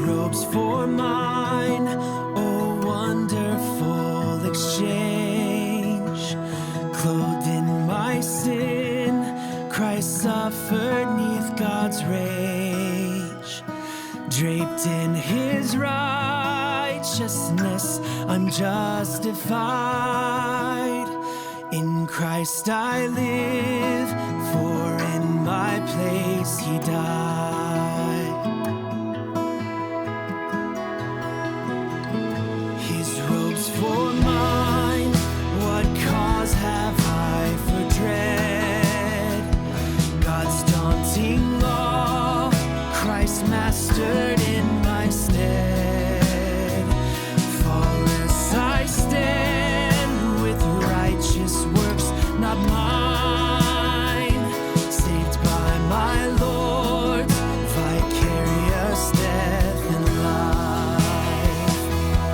robes for mine. Oh, wonderful exchange. Clothed in my sin, Christ suffered neath God's rage. Draped in his righteousness, I'm justified. In Christ I live, for in my place he died. His robes for mine, what cause have I for dread? God's daunting law, Christ mastered in my stead. Faultless I stand with righteous works, not mine, saved by my Lord's vicarious death and life.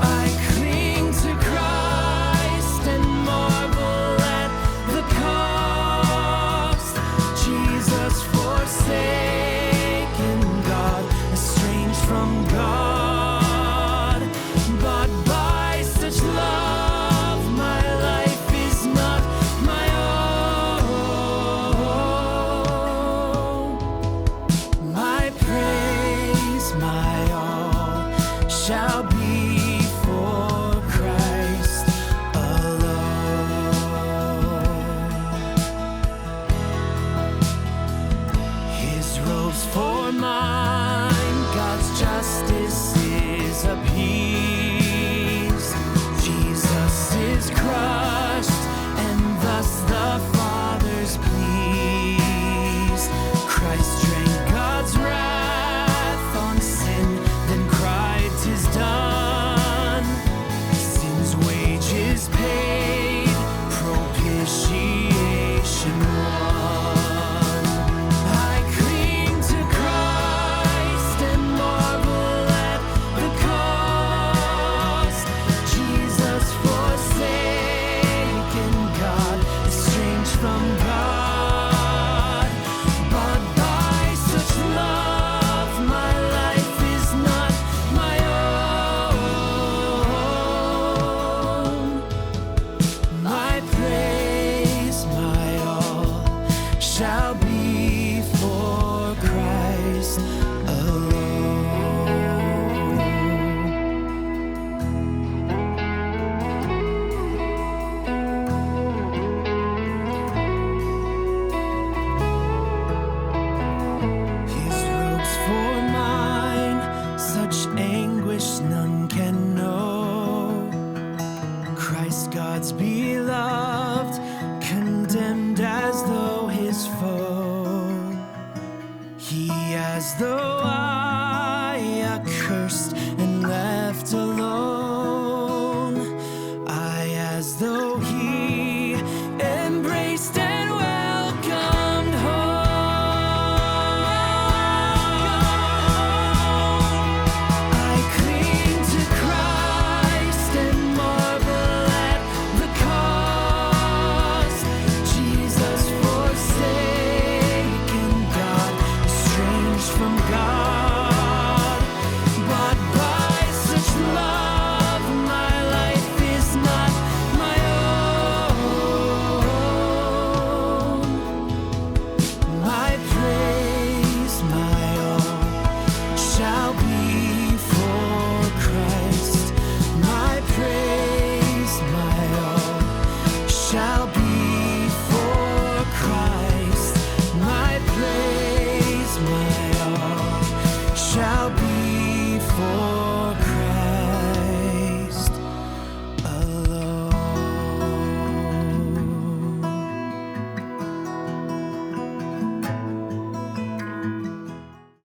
I cling to Christ and marvel at the cost. Jesus forsaken, God estranged from God, bought by such love, my life is not my own. My praise, my all, shall